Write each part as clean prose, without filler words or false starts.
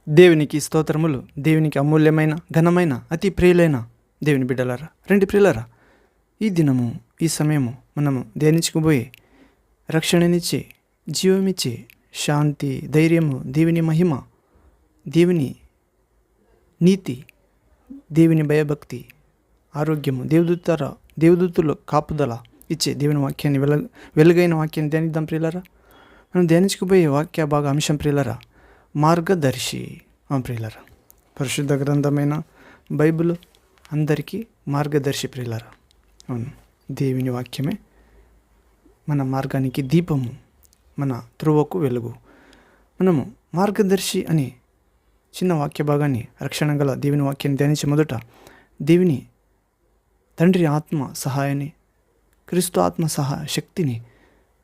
దేవునికి స్తోత్రములు. దేవునికి అమూల్యమైన ఘనమైన అతి ప్రియులైన దేవుని బిడ్డలారా, రండి ప్రియులారా, ఈ దినము ఈ సమయము మనము ధ్యానించుకుపోయే రక్షణనిచ్చే, జీవమిచ్చే, శాంతి, ధైర్యము, దేవుని మహిమ, దేవుని నీతి, దేవుని భయభక్తి, ఆరోగ్యము, దేవదూతులు కాపుదల ఇచ్చే దేవుని వాక్యాన్ని వెలుగైన వాక్యాన్ని ధ్యానిద్దాం ప్రియులారా. మనం ధ్యానించుకుపోయే వాక్య భాగ అంశం ప్రియులారా మార్గదర్శి. ప్రియులారా, పరిశుద్ధ గ్రంథమైన బైబిల్ అందరికీ మార్గదర్శి ప్రియులారా. అవును, దేవుని వాక్యమే మన మార్గానికి దీపము, మన త్రువకు వెలుగు. మనము మార్గదర్శి అనే చిన్న వాక్య భాగాన్ని, రక్షణ గల దేవుని వాక్యాన్ని ధ్యానించే మొదట దేవుని తండ్రి ఆత్మ సహాయాన్ని, క్రీస్తు ఆత్మ శక్తిని,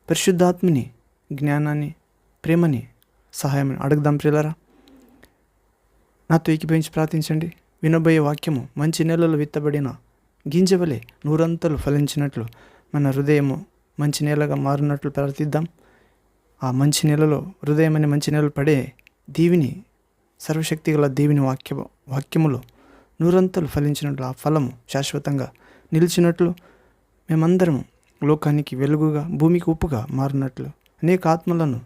పరిశుద్ధాత్మని, జ్ఞానాన్ని, ప్రేమని, సహాయాన్ని అడుగుదాం ప్రియులారా. నాతో ఏకీభవించి ప్రార్థించండి. వినబోయే వాక్యము మంచి నేలలో విత్తబడిన గింజవలే నూరంతలు ఫలించినట్లు మన హృదయము మంచి నేలగా మారినట్లు ప్రార్థిద్దాం. ఆ మంచి నేలలో, హృదయం అనే మంచి నేలలు పడే దేవుని సర్వశక్తి గల దేవుని వాక్యములో నూరంతలు ఫలించినట్లు, ఆ ఫలము శాశ్వతంగా నిలిచినట్లు, మేమందరం లోకానికి వెలుగుగా, భూమికి ఉప్పుగా మారినట్లు, అనేక ఆత్మలను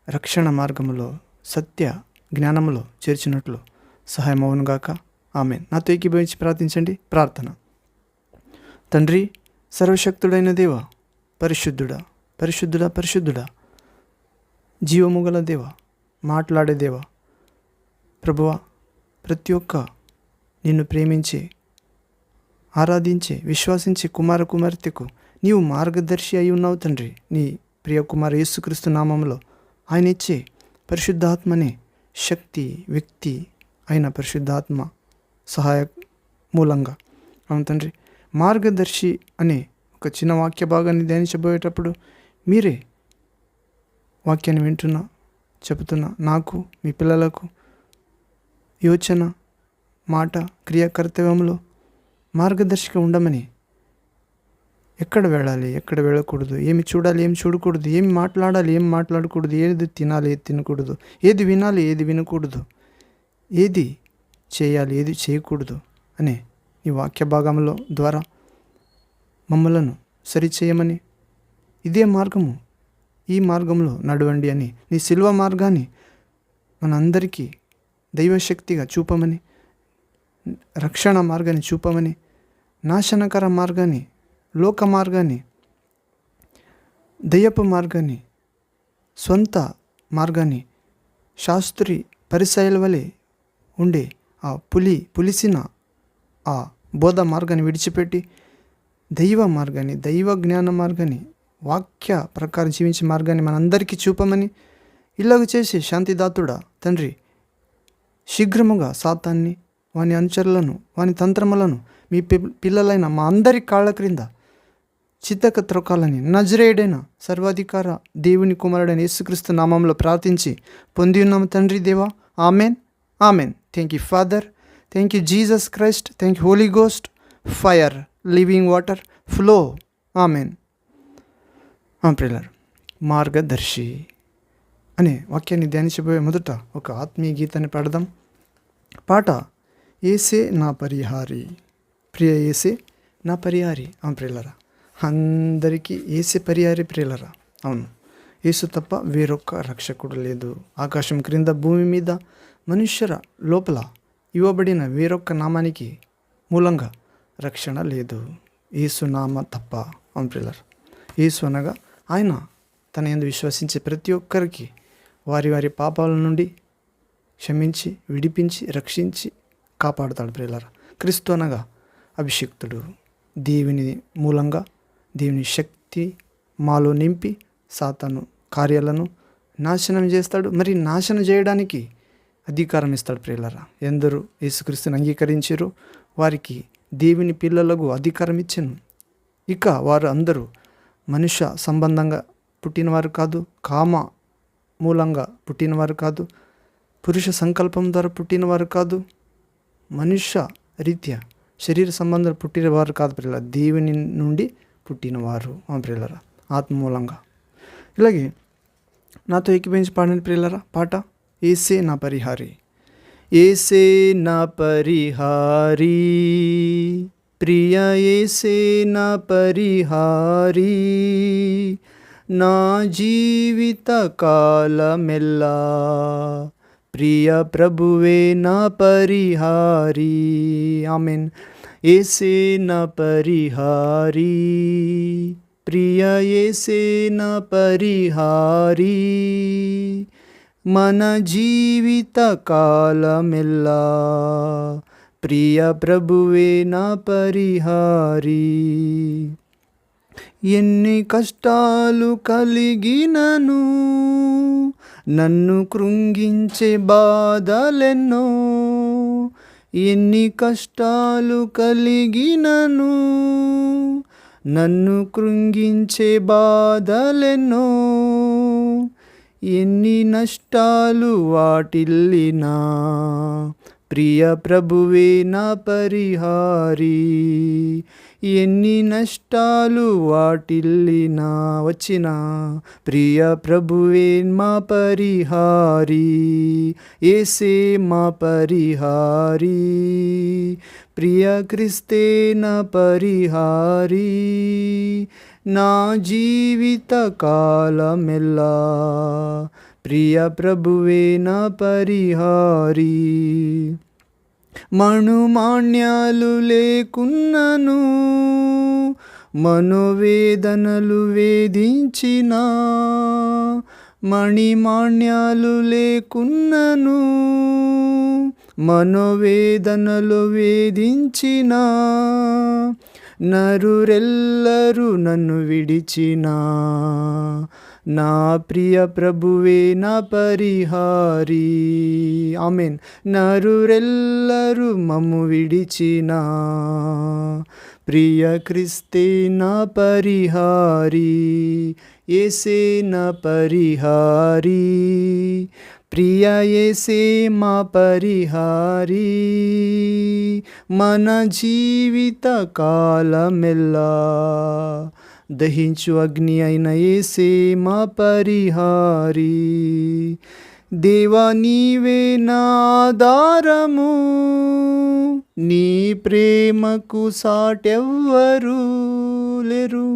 రక్షణ మార్గములో, సత్య జ్ఞానములో చేర్చినట్లు సహాయం అవునుగాక. ఆమేన్. నాతో ఏకీభవించి ప్రార్థించండి. ప్రార్థన. తండ్రి, సర్వశక్తుడైన దేవ, పరిశుద్ధుడా పరిశుద్ధుడా పరిశుద్ధుడా, జీవము గల దేవ, మాట్లాడే దేవ, ప్రభువా, ప్రతి ఒక్క నిన్ను ప్రేమించే, ఆరాధించే, విశ్వాసించే కుమార కుమార్తెకు నీవు మార్గదర్శి అయి ఉన్నావు తండ్రి. నీ ప్రియ కుమార యేసుక్రీస్తు నామములో ఆయన ఇచ్చే పరిశుద్ధాత్మనే శక్తి, వ్యక్తి అయిన పరిశుద్ధాత్మ సహాయ మూలంగా. అవును తండ్రి, మార్గదర్శి అనే ఒక చిన్న వాక్య భాగాన్ని ధ్యానించబోయేటప్పుడు మీరే వాక్యాన్ని చెబుతున్నా నాకు, మీ పిల్లలకు యోచన, మాట, క్రియ, కర్తవ్యంలో మార్గదర్శిగా ఉండమని, ఎక్కడ వెళ్ళాలి, ఎక్కడ వెళ్ళకూడదు, ఏమి చూడాలి, ఏమి చూడకూడదు, ఏమి మాట్లాడాలి, ఏమి మాట్లాడకూడదు, ఏది తినాలి, ఏది తినకూడదు, ఏది వినాలి, ఏది వినకూడదు, ఏది చేయాలి, ఏది చేయకూడదు అనే ఈ వాక్య భాగంలో ద్వారా మమ్మలను సరిచేయమని, ఇదే మార్గము, ఈ మార్గంలో నడవండి అని నీ శిల్వ మార్గాన్ని మనందరికీ దైవశక్తిగా చూపమని, రక్షణ మార్గాన్ని చూపమని, నాశనకర మార్గాన్ని, లోక మార్గాన్ని, దయ్యపు మార్గాన్ని, స్వంత మార్గాన్ని, శాస్త్రి పరిసయల వలె ఉండే ఆ పులిసిన ఆ బోధ మార్గాన్ని విడిచిపెట్టి దైవ మార్గాన్ని, దైవ జ్ఞాన మార్గాన్ని, వాక్య ప్రకారం జీవించే మార్గాన్ని మనందరికీ చూపమని, ఇలాగ చేసి శాంతిదాతుడా తండ్రి, శీఘ్రముగా సాతాన్ని, వాని అనుచరులను, వాని తంత్రములను మీ పిల్లలైన మా అందరి కాళ్ళ క్రింద చిత్తక త్రొక్కాలని నజరేయుడైన సర్వాధికార దేవుని కుమారుడైన యేసుక్రీస్తు నామంలో ప్రార్థించి పొంది ఉన్నాము తండ్రి దేవా. Amen, amen. Thank you Father, thank you Jesus Christ, thank you Holy Ghost, fire, living water, flow. Amen. ప్రియులారా, మార్గదర్శి అనే వాక్యాన్ని ధ్యానించబోయే మొదట ఒక ఆత్మీయ గీతాన్ని పాడదాం. పాట ఏసే నా పరిహారి. ప్రియ ఏసే నా పరిహారి. ప్రియులారా, అందరికీ ఏసే పరిహారి ప్రియులారా. అవును, యేసు తప్ప వేరొక్క రక్షకుడు లేదు. ఆకాశం క్రింద, భూమి మీద, మనుష్యుల లోపల ఇవ్వబడిన వేరొక్క నామానికి మూలంగా రక్షణ లేదు, యేసు నామ తప్ప. ప్రియులారా, యేసు అనగా ఆయన తన యందు విశ్వసించే ప్రతి ఒక్కరికి వారి వారి పాపాల నుండి క్షమించి, విడిపించి, రక్షించి కాపాడుతాడు ప్రియులారా. క్రీస్తు అనగా అభిషిక్తుడు, దేవుని మూలంగా దేవుని శక్తి మాలో నింపి సాతాను కార్యాలను నాశనం చేస్తాడు. మరి నాశనం చేయడానికి అధికారం ఇస్తాడు ప్రియులారా. ఎందరూ యేసుక్రీస్తుని అంగీకరించారో వారికి దేవుని పిల్లలకు అధికారం ఇచ్చాను. ఇక వారు అందరూ మనుష్య సంబంధంగా పుట్టినవారు కాదు, కామ మూలంగా పుట్టినవారు కాదు, పురుష సంకల్పం ద్వారా పుట్టినవారు కాదు, మనుష్య రీత్యా శరీర సంబంధాలు పుట్టినవారు కాదు ప్రియులారా, దేవుని నుండి పుట్టినవారు ప్రియులారా, ఆత్మ మూలంగా. ఇలాగే నాతో ఏకీభవించి పాడండి ప్రియులారా. పాట ఏసే నా పరిహారి. యేసే నా పరిహారీ, ప్రియ యేసే నా పరిహారీ, నా జీవిత కాలమెల్లా ప్రియ ప్రభువే నా పరిహారీ. ఆమెన్. యేసే నా పరిహారీ, ప్రియ యేసే నా పరిహారీ, మన జీవిత కాలమెల్లా ప్రియ ప్రభువే నా పరిహారీ. ఎన్ని కష్టాలు కలిగినను, నన్ను కృంగించే బాధలెన్నో, ఎన్ని కష్టాలు కలిగినను, నన్ను కృంగించే బాధలెన్నో, ఎన్ని నష్టాలు వాటిల్లినా ప్రియ ప్రభువే నా పరిహారీ. ఎన్ని నష్టాలు వాటిల్లినా వచ్చినా ప్రియ ప్రభువే మా పరిహారీ. యేసే మా పరిహారీ, ప్రియ క్రిస్తే నా పరిహారీ, నా జీవిత కాలమెల్లా ప్రియ ప్రభువే నా పరిహారీ. మణుమాణ్యాలు లేకున్నను, మనోవేదనలు వేధించినా, మణిమాణ్యాలు లేకున్నను, మనోవేదనలు వేధించినా, నరురెల్లరూ నన్ను విడిచినా, నా ప్రియ ప్రభువే నా పరిహారీ. ఆమెన్. నరురెల్లరూ మమ్ము విడిచినా, ప్రియ క్రిస్తే నా పరిహారీ. యేసే నా పరిహారీ, ప్రియ యేసే మా పరిహారీ, మన జీవిత కాలమెల్లా దహించు అగ్ని అయిన యేసే మా పరిహారీ. దేవా నీవే నా ఆధారము, నీ ప్రేమకు సాటెవ్వరు లేరు.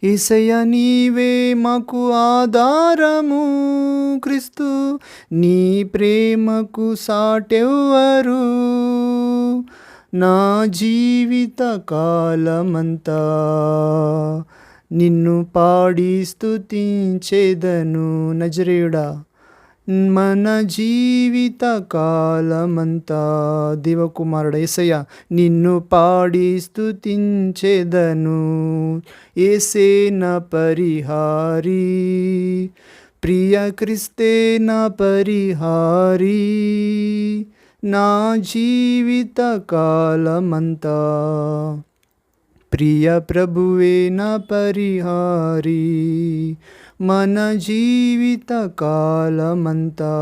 యేసయ్య నీవే మాకు ఆధారము, క్రీస్తు నీ ప్రేమకు సాటెవ్వరు. నా జీవిత కాలమంతా నిన్ను పాడి స్తుతించేదను. నజరేయుడా, మన జీవిత కాలమంతా దేవకుమారుడ యేసయ్య నిన్ను పాడి స్తుతించేదను. యేసే నా పరిహారీ, ప్రియ క్రిస్తే నా పరిహారీ, నా జీవిత కాలమంతా ప్రియ ప్రభువే నా పరిహారీ, మన జీవిత కాలమంతా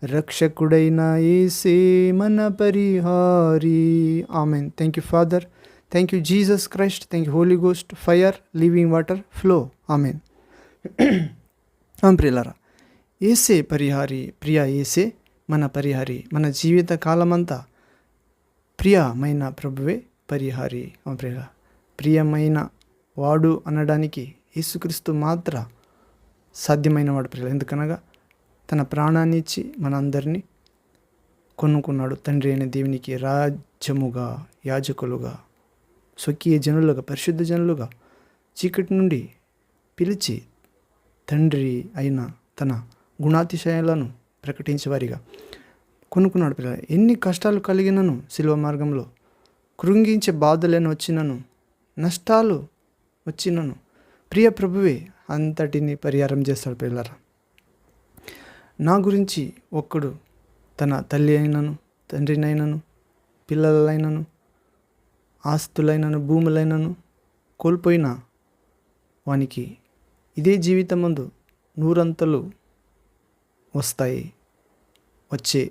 రక్షకుడైన యేసే మన పరిహారీ. Amen. Thank you Father, thank you Jesus Christ, thank you Holy Ghost, fire, living water, flow. Amen. ప్రియులారా, యేసే పరిహారీ, ప్రియ యేసే మన పరిహారీ, మన జీవిత కాలమంతా ప్రియమైన ప్రభువే పరిహారీ. ప్రియమైన వాడు అనడానికి యేసుక్రీస్తు మాత్ర సాధ్యమైన వాడు ప్రియుల. ఎందుకనగా తన ప్రాణాన్ని ఇచ్చి మనందరినీ కొనుక్కున్నాడు. తండ్రి అయిన దేవునికి రాజ్యముగా, యాజకులుగా, స్వకీయ జనులుగా, పరిశుద్ధ జనులుగా చీకటి నుండి పిలిచి తండ్రి అయిన తన గుణాతిశయాలను ప్రకటించేవారిగా కొనుక్కున్నాడు పిల్లలు. ఎన్ని కష్టాలు కలిగినను, శిలువ మార్గంలో కృంగించే బాధలను వచ్చినను, నష్టాలు వచ్చినను, ప్రియ ప్రభువే అంతటిని పరిహారం చేస్తాడు పిల్లరా. నా గురించి ఒక్కడు తన తల్లి అయినను, తండ్రినైనను, పిల్లలైనను, ఆస్తులైనను, భూములైనను కోల్పోయిన వానికి ఇదే జీవితమందు నూరంతలు వస్తాయి. వచ్చే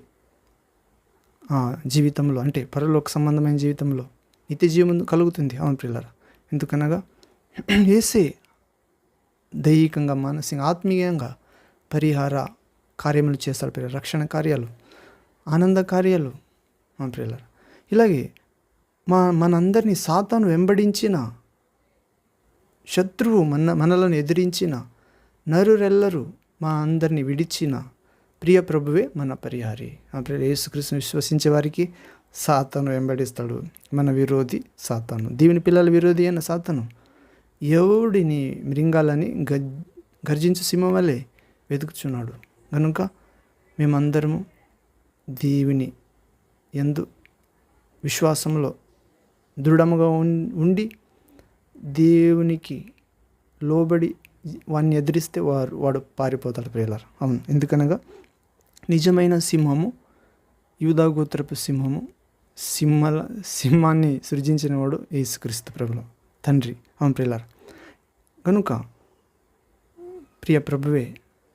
జీవితంలో అంటే పరలోక సంబంధమైన జీవితంలో నిత్య జీవం కలుగుతుంది. అవును ప్రియులారా. ఎందుకనగా యేసే దైహికంగా, మానసికంగా, ఆత్మీయంగా పరిహార కార్యములు చేస్తాడు ప్రియులారా, రక్షణ కార్యాలు, ఆనంద కార్యాలు ప్రియులారా. ఇలాగే మనందరినీ సాతాను వెంబడించిన, శత్రువు మనలను ఎదిరించిన, నరురెల్లరూ మా అందరినీ విడిచిన ప్రియ ప్రభువే మన పరిహారి. యేసుక్రీస్తుని విశ్వసించే వారికి సాతాను వెంబడిస్తాడు. మన విరోధి సాతాను, దేవుని పిల్లల విరోధి అయిన సాతాను ఎవడిని మృంగాలని గర్జించు సింహం వలె వెతుకుచున్నాడు. కనుక మేమందరము దేవుని యందు విశ్వాసంలో దృఢముగా ఉండి దేవునికి లోబడి వాడిని ఎదిరిస్తే వాడు పారిపోతాడు ప్రియులారా. అవును, ఎందుకనగా నిజమైన సింహము, యూదా గోత్రపు సింహము, సింహాన్ని సృజించిన వాడు యేసుక్రీస్తు ప్రభుల తండ్రి. అవును ప్రియులారా. కనుక ప్రియ ప్రభువే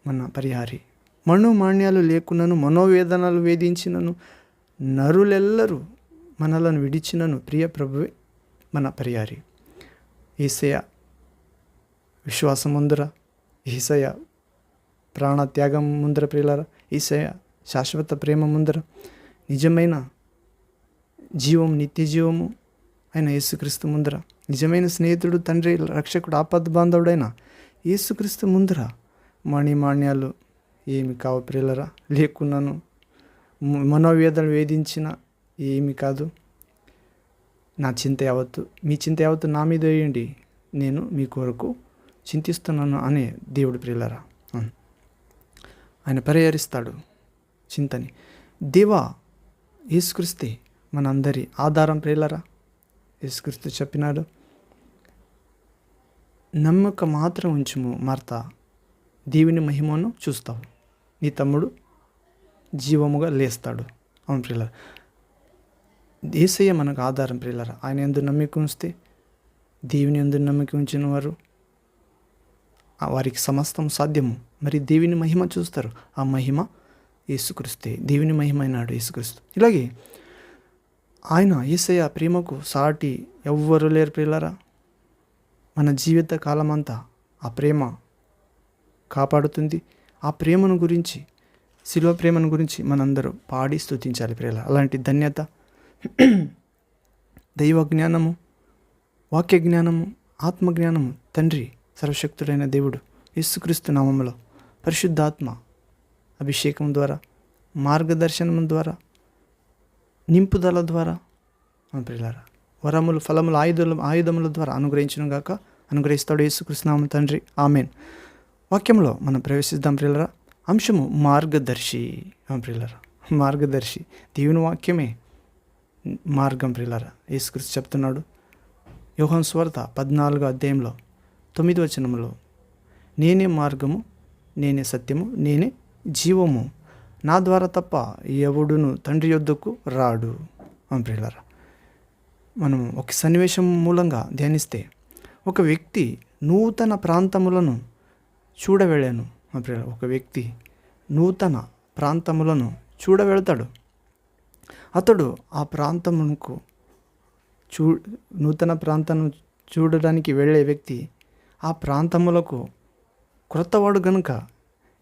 మన పరిహారి. మనోమాన్యాలు లేకున్నను, మనోవేదనలు వేధించినను, నరులెల్లరూ మనలను విడిచినను ప్రియ ప్రభువే మన పరిహారి. యేసయ్య విశ్వాసం ముందర, యేసయ్య ప్రాణత్యాగం ముందర ప్రియులారా, యేసయ్య శాశ్వత ప్రేమ ముందర, నిజమైన జీవం, నిత్య జీవము అయిన యేసుక్రీస్తు ముందర, నిజమైన స్నేహితుడు, తండ్రి, రక్షకుడు, ఆపద్ బాంధవుడైన యేసుక్రీస్తు ముందర మణిమాన్యాలు ఏమి కావు ప్రియులరా, లేకున్నాను మనోవేదన వేధించిన ఏమి కాదు. నా చింత యావత్తు, మీ చింత యావత్తు నా మీద వేయండి, నేను మీ కొరకు చింతిస్తున్నాను అనే దేవుడు ప్రియులరా. ఆయన పరిహరిస్తాడు చింతని. దేవా యేసుక్రీస్తే మనందరి ఆధారం ప్రియులరా. యేసుక్రీస్తు చెప్పినాడు, నమ్మక మాత్రం ఉంచుము మార్తా, దేవుని మహిమను చూస్తావు, నీ తమ్ముడు జీవముగా లేస్తాడు. అవును ప్రియులరా, యేసయ్య మనకు ఆధారం ప్రియులరా. ఆయన యందు నమ్మిక ఉంచితే, దేవుని యందు నమ్మిక ఉంచిన వారు వారికి సమస్తం సాధ్యము. మరి దేవుని మహిమ చూస్తారు. ఆ మహిమ యేసుక్రీస్తే, దేవుని మహిమ అయినాడు యేసుక్రీస్తు. ఇలాగే ఆయన యేసయ్య ప్రేమకు సాటి ఎవ్వరు లేరు ప్రియులరా. మన జీవిత కాలమంతా ఆ ప్రేమ కాపాడుతుంది. ఆ ప్రేమను గురించి, శిలువ ప్రేమను గురించి మనందరూ పాడి స్తుతించాలి ప్రియులరా. అలాంటి ధన్యత, దైవ జ్ఞానము, వాక్య జ్ఞానము, ఆత్మజ్ఞానము తండ్రి సర్వశక్తుడైన దేవుడు యేసుక్రీస్తు నామములో పరిశుద్ధాత్మ అభిషేకం ద్వారా, మార్గదర్శనం ద్వారా, నింపుదల ద్వారా ప్రియులారా, వరములు, ఫలములు, ఆయుధముల ద్వారా అనుగ్రహిస్తాడు యేసుక్రీస్తు నామమున తండ్రి. ఆమెన్. వాక్యంలో మనం ప్రవేశిద్దాం ప్రియులారా. అంశము మార్గదర్శి. ప్రియులారా, మార్గదర్శి, దేవుని వాక్యమే మార్గం ప్రియులారా. యేసుక్రీస్తు చెప్తున్నాడు యోహాను సువార్త 14వ అధ్యాయంలో 9వ వచనంలో, నేనే మార్గము, నేనే సత్యము, నేనే జీవము, నా ద్వారా తప్ప ఎవడును తండ్రి యొద్దకు రాడు. ప్రియులారా, మనం ఒక సన్నివేశం మూలంగా ధ్యానిస్తే, ఒక వ్యక్తి నూతన ప్రాంతములను చూడవెళ్ళాను. ఒక వ్యక్తి నూతన ప్రాంతములను చూడవెళ్తాడు. అతడు ఆ ప్రాంతమునకు నూతన ప్రాంతం చూడడానికి వెళ్ళే వ్యక్తి ఆ ప్రాంతములకు క్రొత్తవాడు గనుక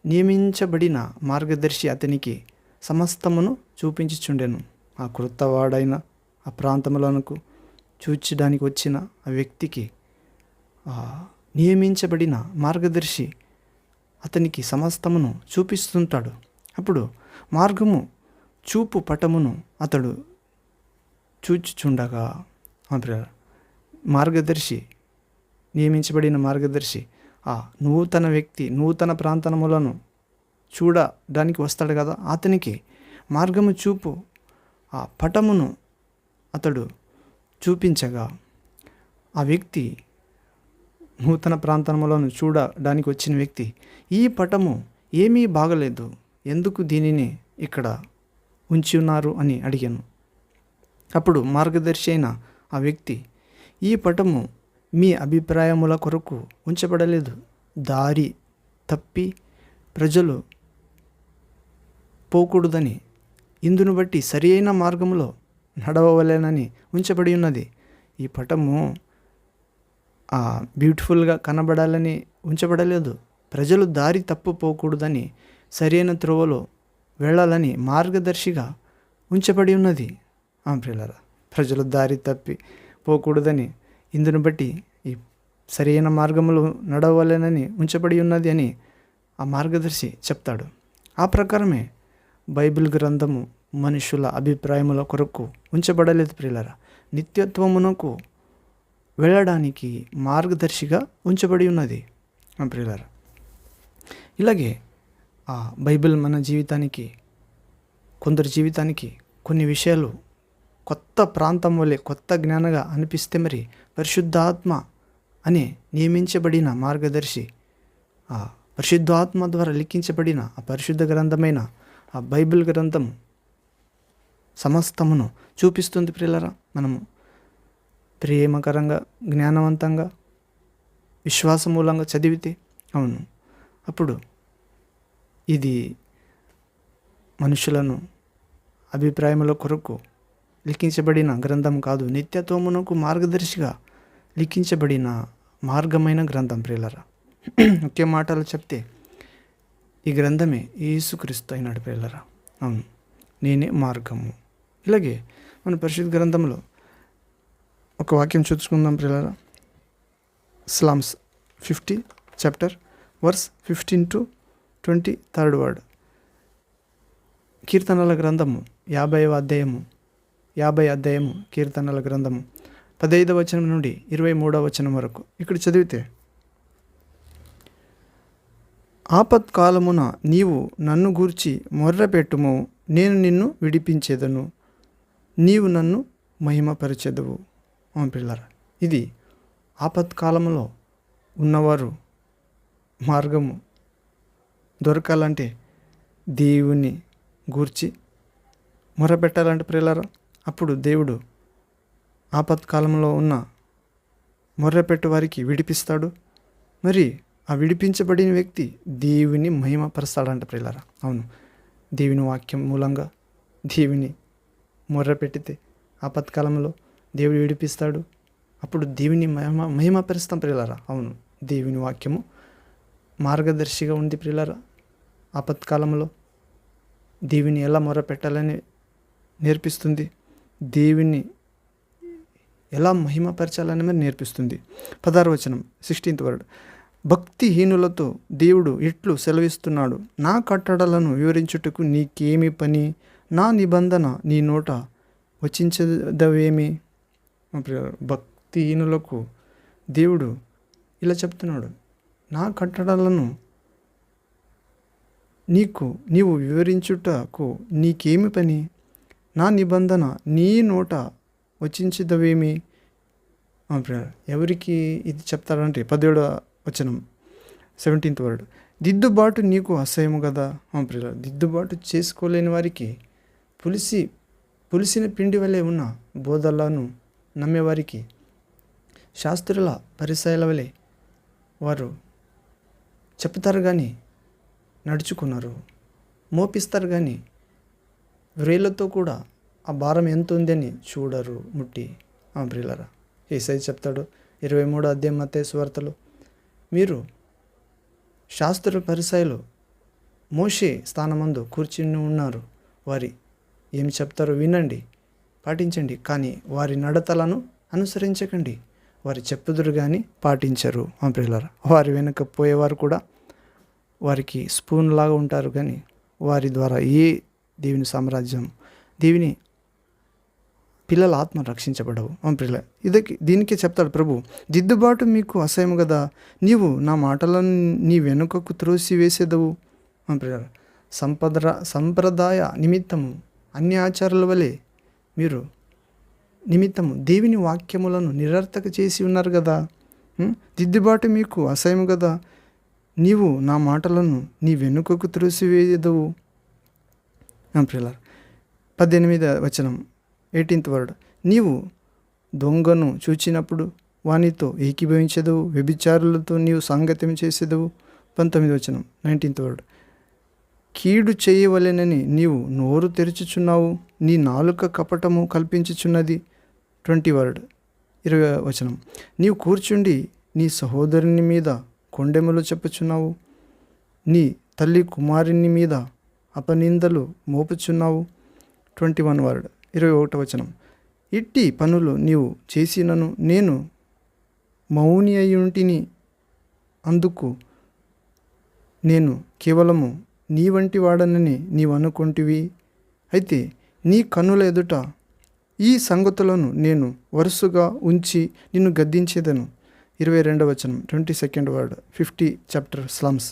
నియమించబడిన మార్గదర్శి అతనికి సమస్తమును చూపించుచుండెను. ఆ క్రొత్తవాడైన ఆ ప్రాంతములకు చూచడానికి వచ్చిన ఆ వ్యక్తికి నియమించబడిన మార్గదర్శి అతనికి సమస్తమును చూపిస్తుంటాడు. అప్పుడు మార్గము చూపు పటమును అతడు చూచుచుండగా, మార్గదర్శి, నియమించబడిన మార్గదర్శి ఆ నూతన వ్యక్తి నూతన ప్రాంతములను చూడడానికి వస్తాడు కదా, అతనికి మార్గము చూపు ఆ పటమును అతడు చూపించగా, ఆ వ్యక్తి నూతన ప్రాంతములను చూడడానికి వచ్చిన వ్యక్తి, ఈ పటము ఏమీ బాగలేదు, ఎందుకు దీనిని ఇక్కడ ఉంచి ఉన్నారు అని అడిగాను. అప్పుడు మార్గదర్శి అయిన ఆ వ్యక్తి, ఈ పటము మీ అభిప్రాయముల కొరకు ఉంచబడలేదు, దారి తప్పి ప్రజలు పోకూడదని, ఇందును బట్టి సరి అయిన మార్గంలో నడవవలెనని ఉంచబడి ఉన్నది. ఈ పటము బ్యూటిఫుల్గా కనబడాలని ఉంచబడలేదు, ప్రజలు దారి తప్పిపోకూడదని సరైన త్రోవలో వెళ్ళాలని మార్గదర్శిగా ఉంచబడి ఉన్నది. ప్రియులారా, ప్రజలు దారి తప్పి పోకూడదని, ఇందును బట్టి ఈ సరైన మార్గంలో నడవాలనని ఉంచబడి ఉన్నది అని ఆ మార్గదర్శి చెప్తాడు. ఆ ప్రకారమే బైబిల్ గ్రంథము మనుషుల అభిప్రాయముల కొరకు ఉంచబడలేదు ప్రియులారా, నిత్యత్వమునకు వెళ్ళడానికి మార్గదర్శిగా ఉంచబడి ఉన్నది ప్రియులారా. ఇలాగే ఆ బైబిల్ మన జీవితానికి, కొందరి జీవితానికి కొన్ని విషయాలు కొత్త ప్రాంతం వల్లే కొత్త జ్ఞానంగా అనిపిస్తే మరి పరిశుద్ధాత్మ అనే నియమించబడిన మార్గదర్శి, ఆ పరిశుద్ధాత్మ ద్వారా లిఖించబడిన ఆ పరిశుద్ధ గ్రంథమైన ఆ బైబిల్ గ్రంథం సమస్తమును చూపిస్తుంది ప్రియులారా. మనము ప్రేమకరంగా, జ్ఞానవంతంగా, విశ్వాసమూలంగా చదివితే అవును, అప్పుడు ఇది మనుషులను అభిప్రాయముల కొరకు లిఖించబడిన గ్రంథం కాదు, నిత్యత్వమునకు మార్గదర్శిగా లిఖించబడిన మార్గమైన గ్రంథం ప్రియులారా. ముఖ్య మాటలు చెప్తే ఈ గ్రంథమే యేసుక్రీస్తు అయినాడు ప్రియులారా. అవును, నేనే మార్గము. ఇలాగే మన పరిశుద్ధ గ్రంథంలో ఒక వాక్యం చూసుకుందాం ప్రియులారా. Psalms 50 chapter verse 15 to 23 word. కీర్తనల గ్రంథము 50వ అధ్యాయము కీర్తనల గ్రంథము 15వ వచనం నుండి 23వ వచనం వరకు ఇక్కడ చదివితే, ఆపత్కాలమున నీవు నన్ను గూర్చి మొర్రపెట్టుము, నేను నిన్ను విడిపించేదను, నీవు నన్ను మహిమపరచెదవు. పిల్లరా, ఇది ఆపత్కాలంలో ఉన్నవారు మార్గము దొరకాలంటే దేవుని గూర్చి మొరపెట్టాలంటే ప్రియులారా, అప్పుడు దేవుడు ఆపత్కాలంలో ఉన్న మొర్రపెట్టు వారికి విడిపిస్తాడు. మరి ఆ విడిపించబడిన వ్యక్తి దేవుని మహిమపరుస్తాడంట ప్రియులారా. అవును, దేవుని వాక్యం మూలంగా దేవుని మొర్రపెట్టితే ఆపత్కాలంలో దేవుడు విడిపిస్తాడు. అప్పుడు దేవుని మహిమపరుస్తాం ప్రియులారా. అవును, దేవుని వాక్యము మార్గదర్శిగా ఉంది ప్రియులారా. ఆపత్కాలంలో దేవుని ఎలా మొరపెట్టాలని నేర్పిస్తుంది, దేవుని ఎలా మహిమపరచాలని మరి నేర్పిస్తుంది. 16వ వచనం 16th వర్డ్. భక్తిహీనులతో దేవుడు ఇట్లు సెలవిస్తున్నాడు, నా కట్టడలను వివరించుటకు నీకేమి పని, నా నిబంధన నీ నోట వచించదవేమి. భక్తిహీనులకు దేవుడు ఇలా చెప్తున్నాడు, నా కట్టడలను నీవు వివరించుటకు నీకేమి పని, నా నిబంధన నీ నోట వచించదవేమి. ఎవరికి ఇది చెప్తాడంటే 17వ వచనం 17th వర్డ్. దిద్దుబాటు నీకు అసహ్యము కదా. ప్రియుల, దిద్దుబాటు చేసుకోలేని వారికి, పులిసిన పిండి వలె ఉన్న బోధలను నమ్మేవారికి, శాస్త్రుల పరిసయల వలె వారు చెప్తారు కానీ నడుచుకున్నారు, మోపిస్తారు కానీ వ్రేళ్ళతో కూడా ఆ భారం ఎంత ఉందని చూడరు ముట్టి. ప్రియులారా, యేసయ్య చెప్తాడు 23వ అధ్యాయం మత్తయి సువార్తలో, మీరు శాస్త్రుల పరిసయలు మోషే స్థానమందు కూర్చుని ఉన్నారు, వారి ఏమి చెప్తారో వినండి, పాటించండి, కానీ వారి నడతలను అనుసరించకండి. వారి చెప్పుదురు కానీ పాటించరు. ప్రియులారా, వారి వెనుక పోయేవారు కూడా వారికి స్పూన్ లాగా ఉంటారు, కానీ వారి ద్వారా ఏ దేవుని సామ్రాజ్యం, దేవుని పిల్లల ఆత్మ రక్షించబడవు. ప్రియుల, దీనికే చెప్తాడు ప్రభు, దిద్దుబాటు మీకు అసహ్యం కదా, నీవు నా మాటలను నీ వెనుకకు త్రోసివేసేదవు. ప్రియుల, సంప్రదాయ నిమిత్తము అన్ని ఆచారాల వలె మీరు నిమిత్తము దేవుని వాక్యములను నిరర్థక చేసి ఉన్నారు కదా. దిద్దుబాటు మీకు అసహ్యం కదా, నీవు నా మాటలను నీ వెనుకకు త్రోసివేయదవు. ప్రియుల, 18వ వచనం 18th వర్డ్. నీవు దొంగను చూచినప్పుడు వానితో ఏకీభవించదవు, వ్యభిచారులతో నీవు సాంగత్యం చేసేదవు. 19వ వచనం 19th వర్డ్. కీడు చేయవలెనని నీవు నోరు తెరుచుచున్నావు, నీ నాలుక కపటము కల్పించుచున్నది. 20 వర్డ్ 20వ వచనం. నీవు కూర్చుండి నీ సహోదరుని మీద కొండెములు చెప్పుచున్నావు, నీ తల్లి కుమారుని మీద అపనిందలు మోపుచున్నావు. 21 వర్డ్ 21 వచనం. ఇట్టి పనులు నీవు చేసినను నేను మౌని అయ్యుంటిని, అందుకు నేను కేవలము నీ వంటి వాడనని నీవు అనుకుంటివి. అయితే నీ కన్నుల ఎదుట ఈ సంగతులను నేను వరుసగా ఉంచి నిన్ను గద్దించేదను. 22 వచనం 22nd వర్డ్ 50 చాప్టర్ స్లమ్స్.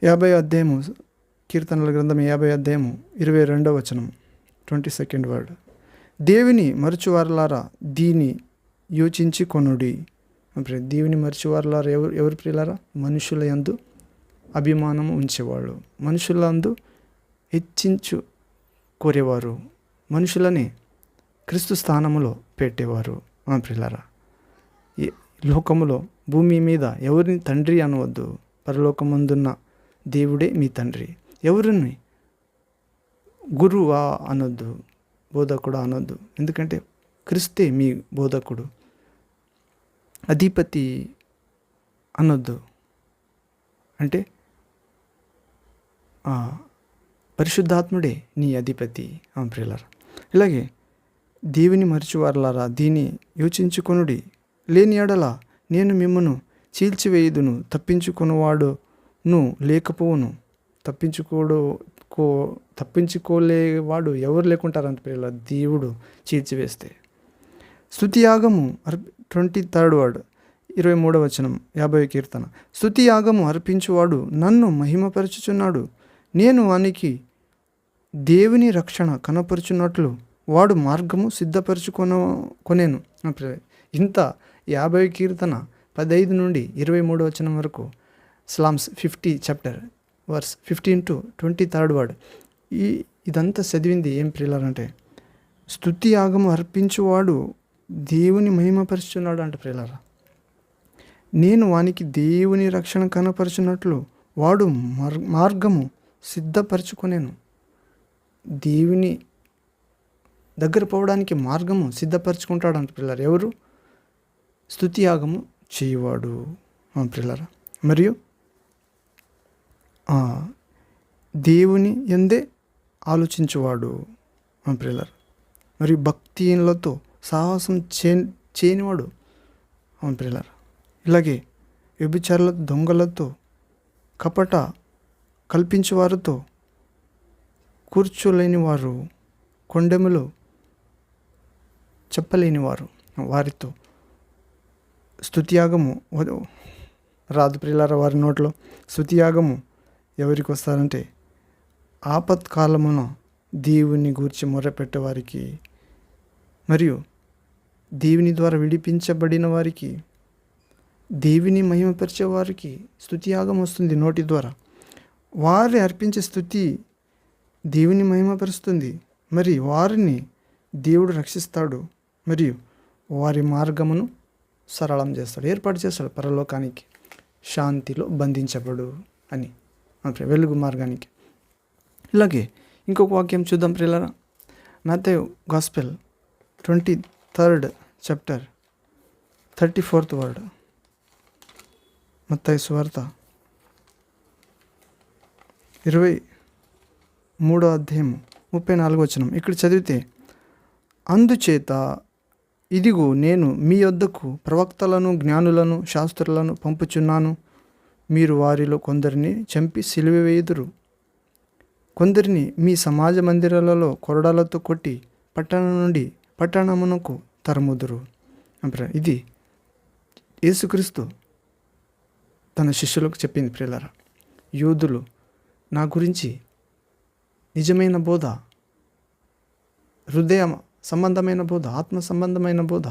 50 అధ్యాయము కీర్తనల గ్రంథం 50 అధ్యాయము 22 వచనం 22nd వర్డ్. దేవుని మరచువారలారా దీని యోచించి కొనుడి. దేవుని మరచువారలారా ఎవరు ప్రియులారా? మనుషుల యందు అభిమానం ఉంచేవాళ్ళు, మనుషుల యందు హెచ్చించు కోరేవారు, మనుషులని క్రీస్తు స్థానములో పెట్టేవారు. ప్రియులారా, ఈ లోకములో భూమి మీద ఎవరిని తండ్రి అనవద్దు. పరలోకమందున్న దేవుడే మీ తండ్రి. ఎవరిని గురువా అనొద్దు, బోధకుడు అనొద్దు. ఎందుకంటే క్రీస్తే మీ బోధకుడు. అధిపతి అనొద్దు, అంటే పరిశుద్ధాత్ముడే నీ అధిపతి. ప్రియులారా, ఇలాగే దేవుని మరచువారలారా దీన్ని యోచించుకొనుడి. లేని ఎడల నేను మిమ్మను చీల్చివేయుదును, తప్పించుకునేవాడును లేకపోవును. తప్పించుకోలేవాడు ఎవరు లేకుంటారంత ప్రియుల దేవుడు చీల్చివేస్తే. స్తుతియాగము 23rd వర్డ్ 23వ వచనం 50వ కీర్తన. స్తుతియాగము అర్పించువాడు నన్ను మహిమపరచుచున్నాడు. నేను వానికి దేవుని రక్షణ కనపరుచున్నట్లు వాడు మార్గము కొనేను. ఇంత 50వ కీర్తన 15 నుండి 23వ వచనం వరకు Psalms 50 chapter verse 15 to 23rd word. ఇదంతా చదివింది ఏం ప్రియులారంటే, స్తుతి యాగము అర్పించువాడు దేవుని మహిమపరుచున్నాడు అంట ప్రియులారా. నేను వానికి దేవుని రక్షణ కనపరుచున్నట్లు వాడు మార్గము సిద్ధపరచుకొనేను. దేవుని దగ్గర పోవడానికి మార్గము సిద్ధపరచుకుంటాడు అంట ప్రియులారా. ఎవరు? స్తుతి యాగము చేయువాడు ప్రియులారా. మరియు దేవుని యందే ఆలోచించువాడు ప్రియులారా. మరియు భక్తిలతో సాహసం చేయనివాడు ప్రియులారా. ఇలాగే వ్యభిచారులతో, దొంగలతో, కపట కల్పించేవారితో కూర్చోలేని వారు, కొండెములు చెప్పలేని వారు, వారితో స్తుతియాగము రాదు ప్రియులారా. వారి నోట్లో స్తుతియాగము ఎవరికి వస్తారంటే ఆపత్కాలమున దేవుని గూర్చి మొరపెట్టేవారికి, మరియు దేవుని ద్వారా విడిపించబడిన వారికి, దేవుని మహిమపరిచే వారికి స్తుతియాగం వస్తుంది నోటి ద్వారా. వారి అర్పించే స్తుతి దేవుని మహిమపరుస్తుంది. మరి వారిని దేవుడు రక్షిస్తాడు, మరియు వారి మార్గమును సరళం చేస్తాడు, ఏర్పాటు చేస్తాడు పరలోకానికి, శాంతిలో బంధించబడు అని, వెలుగు మార్గానికి. ఇలాగే ఇంకొక వాక్యం చూద్దాం ప్రియులారా. మత్తయి gospel 23rd chapter 34th word. మత్తయి సువార్త 23వ అధ్యాయం 34వ వచనం. ఇక్కడ చదివితే, అందుచేత ఇదిగో నేను మీ యొద్దకు ప్రవక్తలను, జ్ఞానులను, శాస్త్రులను పంపుచున్నాను. మీరు వారిలో కొందరిని చంపి సిలువ వేయుదురు, కొందరిని మీ సమాజ మందిరాలలో కొరడాలతో కొట్టి పట్టణం నుండి పట్టణమునకు తరుముదురు. ఇది యేసుక్రీస్తు తన శిష్యులకు చెప్పింది ప్రియులారా. యూదులు నా గురించి నిజమైన బోధ, హృదయ సంబంధమైన బోధ, ఆత్మ సంబంధమైన బోధ,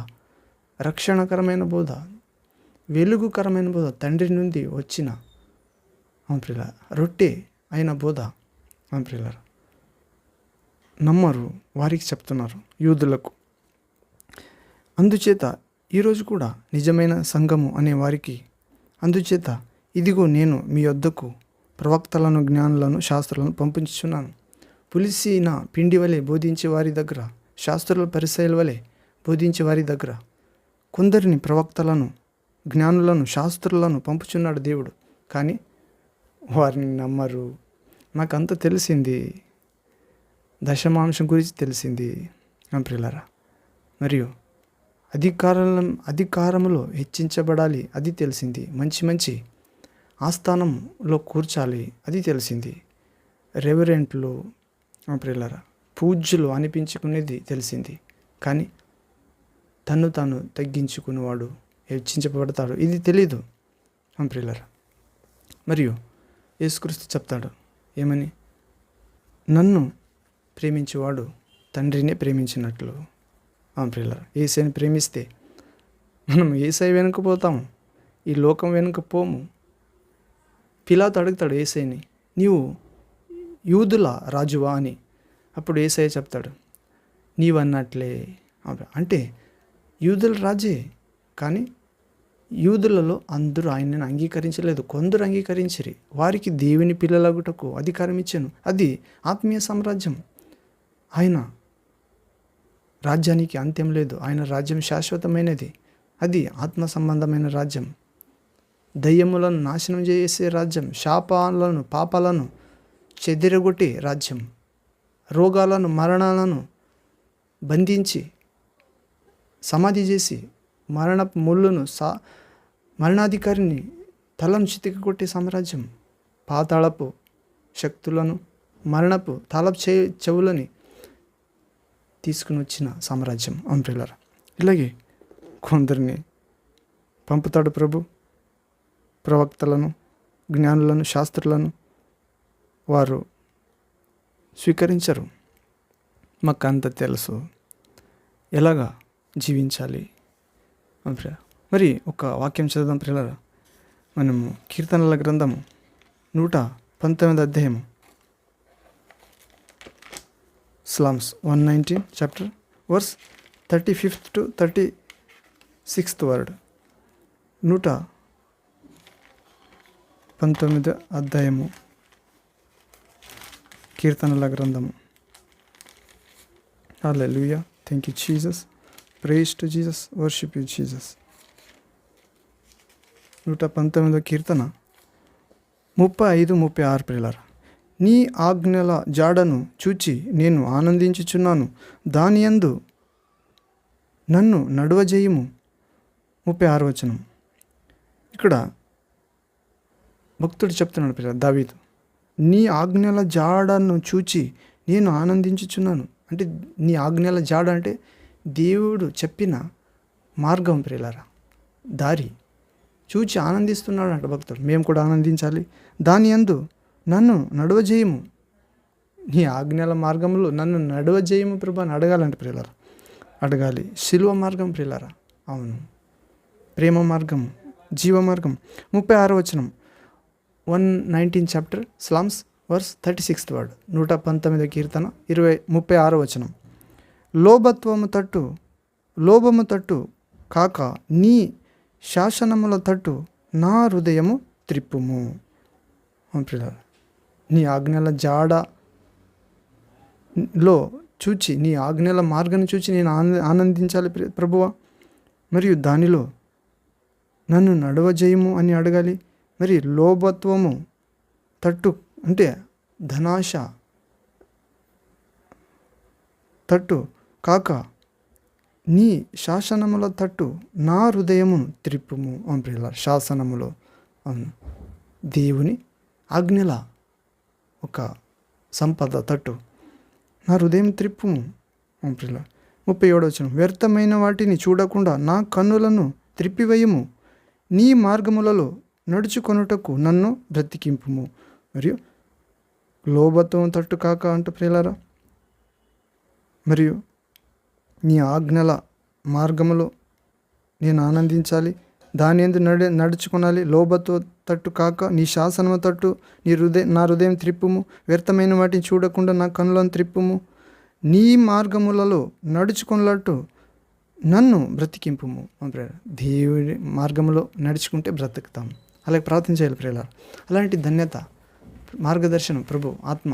రక్షణకరమైన బోధ, వెలుగుకరమైన బోధ, తండ్రి నుండి వచ్చిన ప్రియుల రొట్టె అయిన బోధ ప్రియులారా నమ్మరు, వారికి చెప్తున్నారు యూదులకు. అందుచేత ఈరోజు కూడా నిజమైన సంఘము అనే వారికి, అందుచేత ఇదిగో నేను మీ వద్దకు ప్రవక్తలను, జ్ఞానులను, శాస్త్రులను పంపించుచున్నాను. పులిసిన పిండి వలె బోధించే వారి దగ్గర, శాస్త్రుల పరిసయ్యుల వలె బోధించే వారి దగ్గర కొందరిని ప్రవక్తలను, జ్ఞానులను, శాస్త్రులను పంపుచున్నాడు దేవుడు. కానీ వారిని నమ్మరు. నాకంతా తెలిసింది, దశమాంశం గురించి తెలిసింది ప్రియులారా. మరియు అధికారంలో హెచ్చించబడాలి, అది తెలిసింది. మంచి ఆస్థానంలో కూర్చాలి, అది తెలిసింది. రెవరెంట్లు ప్రియులారా, పూజ్యులు అనిపించుకునేది తెలిసింది. కానీ తను తాను తగ్గించుకునేవాడు హెచ్చించబడతాడు, ఇది తెలీదు ప్రియులారా. మరియు యేసుక్రీస్తు చెప్తాడు ఏమని? నన్ను ప్రేమించేవాడు తండ్రినే ప్రేమించినట్లు. ప్రియులారా, యేసయ్యని ప్రేమిస్తే మనం యేసయ్య వెనుక పోతాము, ఈ లోకం వెనుక పోము. పిలాతు అడుగుతాడు యేసయ్యని, నీవు యూదుల రాజువా అని. అప్పుడు యేసయ్య చెప్తాడు, నీవన్నట్లే. అంటే యూదుల రాజే, కానీ యూదులలో అందరూ ఆయనను అంగీకరించలేదు, కొందరు అంగీకరించిరి. వారికి దేవుని పిల్లలగుటకు అధికారం ఇచ్చాను. అది ఆత్మీయ సామ్రాజ్యం. ఆయన రాజ్యానికి అంత్యం లేదు, ఆయన రాజ్యం శాశ్వతమైనది. అది ఆత్మ సంబంధమైన రాజ్యం, దయ్యములను నాశనం చేసే రాజ్యం, శాపాలను పాపాలను చెదిరగొట్టే రాజ్యం, రోగాలను మరణాలను బంధించి సమాధి చేసి మరణపు ముళ్ళును మరణాధికారిని తలను చితికి సామ్రాజ్యం, పాతాళపు శక్తులను మరణపు తాళపు చెవులని తీసుకుని వచ్చిన సామ్రాజ్యం ప్రియులారా. ఇలాగే కొందరిని పంపుతాడు ప్రభు, ప్రవక్తలను, జ్ఞానులను, శాస్త్రులను. వారు స్వీకరించరు. మాకు అంత తెలుసు ఎలాగా జీవించాలి మరి ఒక వాక్యం చదువుదాం ప్రియులారా. మనము కీర్తనల గ్రంథము 119 అధ్యాయము, Psalms 119 chapter verse 35th to 36th word. 119 అధ్యాయము కీర్తనల గ్రంథము. Hallelujah, thank you Jesus, praise to Jesus, worship you Jesus. 119వ కీర్తన 35-36 ప్రియులారా. నీ ఆజ్ఞల జాడను చూచి నేను ఆనందించుచున్నాను, దానియందు నన్ను నడువజేయుము. 36వ వచనం. ఇక్కడ భక్తుడు చెప్తున్నాడు పిల్ల దావీదు, నీ ఆజ్ఞల జాడను చూచి నేను ఆనందించుచున్నాను. అంటే నీ ఆజ్ఞల జాడ అంటే దేవుడు చెప్పిన మార్గం ప్రియులారా, దారి చూచి ఆనందిస్తున్నాడు అంట భక్తుడు. మేము కూడా ఆనందించాలి. దాని యందు నన్ను నడువజేయము, నీ ఆజ్ఞల మార్గంలో నన్ను నడువజేయము ప్రభా అని అడగాలంటే ప్రియులారా, అడగాలి. శిలువ మార్గం ప్రియులారా, అవును, ప్రేమ మార్గం, జీవ మార్గం. 36వ వచనం, 119 chapter Psalms verse 36th word. 119వ కీర్తన 36వ వచనం. లోభము తట్టు కాక నీ శాసనముల తట్టు నా హృదయము త్రిప్పుము. నీ ఆజ్ఞల జాడలో చూచి, నీ ఆజ్ఞల మార్గాన్ని చూచి నేను ఆనందించాలి ప్రభువా. మరియు దానిలో నన్ను నడవజేయము అని అడగాలి. మరి లోభత్వము తట్టు అంటే ధనాశ తట్టు కాక నీ శాసనముల తట్టు నా హృదయమును త్రిప్పుము. అవును ప్రియుల, శాసనములో అవును దేవుని ఆజ్ఞల ఒక సంపద తట్టు నా హృదయం త్రిప్పుము. అవును ప్రియుల. 37వ వచనం, వ్యర్థమైన వాటిని చూడకుండా నా కన్నులను త్రిప్పివేయము, నీ మార్గములలో నడుచుకొనుటకు నన్ను బ్రతికింపుము. మరియు లోభత్వం తట్టు కాక అంటూ ప్రియులారా, మరియు నీ ఆజ్ఞల మార్గములో నేను ఆనందించాలి, దాని యందు నడుచుకోనాలి. లోభత్వ తట్టు కాక నీ శాసనము తట్టు నా హృదయం త్రిప్పుము, వ్యర్థమైన వాటిని చూడకుండా నా కన్నులను త్రిప్పుము, నీ మార్గములలో నడుచుకున్నట్టు నన్ను బ్రతికింపుము. దేవుడి మార్గంలో నడుచుకుంటే బ్రతుకుతాం. అలాగే ప్రార్థన చేయాలి ప్రియులారా. అలాంటి ధన్యత, మార్గదర్శనం ప్రభు ఆత్మ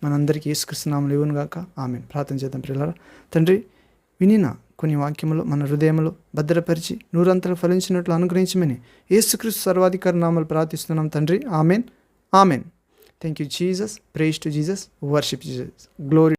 మనందరికీ యేసుక్రీస్తు నామములో ఇవ్వును గాక. ఆమేన్. ప్రార్థన చేద్దాం ప్రియులారా. తండ్రి, వినిన కొన్ని వాక్యములు మన హృదయములో భద్రపరిచి నూరంతలు ఫలించినట్లు అనుగ్రహించమని యేసుక్రీస్తు సర్వాధికారి నామములో ప్రార్థిస్తున్నాం తండ్రి. Amen. Amen. Thank you Jesus. Praise to Jesus. Worship Jesus. Glory.